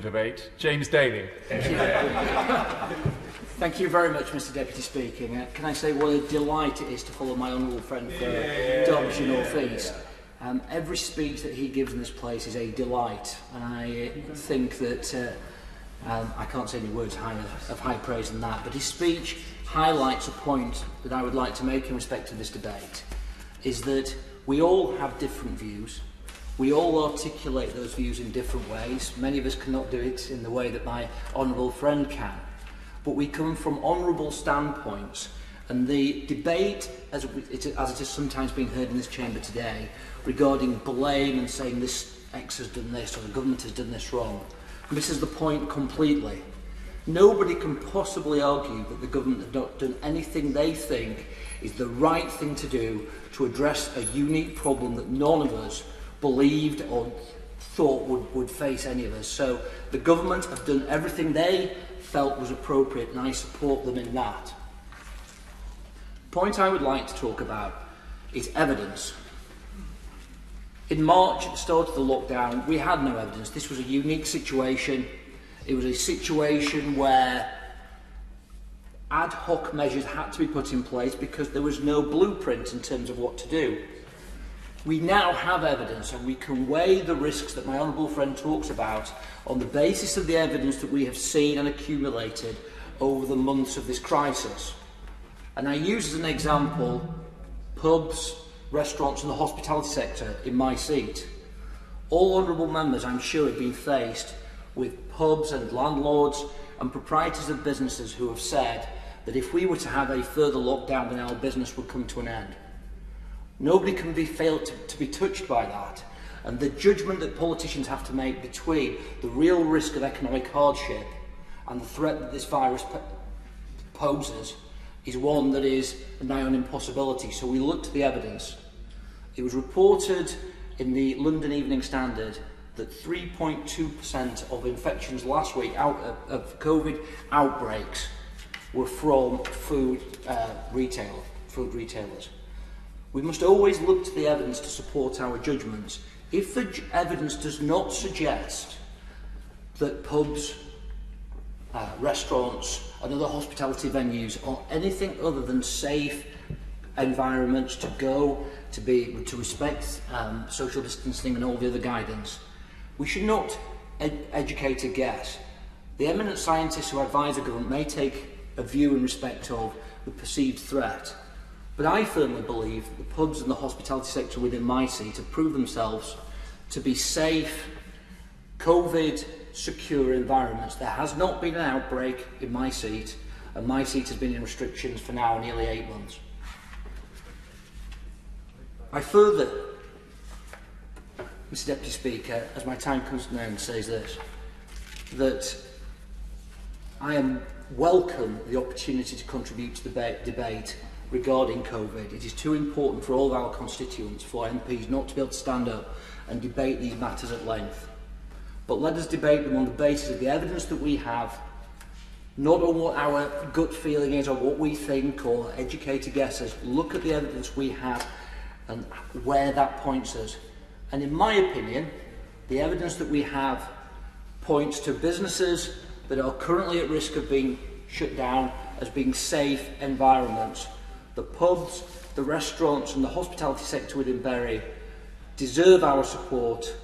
debate, James Daly. Thank you very much, Mr Deputy Speaker. Can I say what a delight it is to follow my honourable friend for Derbyshire North East. Every speech that he gives in this place is a delight, and I think that I can't say any words of high praise than that, but his speech highlights a point that I would like to make in respect to this debate, is that we all have different views. We all articulate those views in different ways. Many of us cannot do it in the way that my honourable friend can. But we come from honourable standpoints, and the debate, as it has sometimes been heard in this chamber today, regarding blame and saying this X has done this or the government has done this wrong, misses the point completely. Nobody can possibly argue that the government have not done anything they think is the right thing to do to address a unique problem that none of us believed or thought would face any of us. So the government have done everything they felt was appropriate, and I support them in that. The point I would like to talk about is evidence. In March, at the start of the lockdown, we had no evidence. This was a unique situation. It was a situation where ad hoc measures had to be put in place because there was no blueprint in terms of what to do. We now have evidence, and we can weigh the risks that my honourable friend talks about on the basis of the evidence that we have seen and accumulated over the months of this crisis. And I use as an example pubs, restaurants and the hospitality sector in my seat. All honourable members, I'm sure, have been faced with pubs and landlords and proprietors of businesses who have said that if we were to have a further lockdown, then our business would come to an end. Nobody can be failed to be touched by that, and the judgment that politicians have to make between the real risk of economic hardship and the threat that this virus poses is one that is nigh on impossibility. So we look to the evidence. It was reported in the London Evening Standard that 3.2% of infections last week of COVID outbreaks were from food retailers. We must always look to the evidence to support our judgments. If the evidence does not suggest that pubs, restaurants and other hospitality venues are anything other than safe environments to go, to respect social distancing and all the other guidance, we should not educate a guess. The eminent scientists who advise the government may take a view in respect of the perceived threat, but I firmly believe that the pubs and the hospitality sector within my seat have proved themselves to be safe, COVID-secure environments. There has not been an outbreak in my seat, and my seat has been in restrictions for now nearly 8 months. I further, Mr Deputy Speaker, as my time comes to an end, says this, that I welcome the opportunity to contribute to the debate regarding COVID. It is too important for all of our constituents, for MPs not to be able to stand up and debate these matters at length. But let us debate them on the basis of the evidence that we have, not on what our gut feeling is or what we think or educated guesses. Look at the evidence we have and where that points us. And in my opinion, the evidence that we have points to businesses that are currently at risk of being shut down as being safe environments. The pubs, the restaurants and the hospitality sector within Bury deserve our support,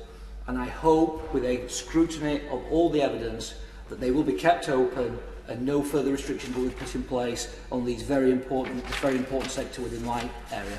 and I hope, with a scrutiny of all the evidence, that they will be kept open and no further restrictions will be put in place on this very important sector within my area.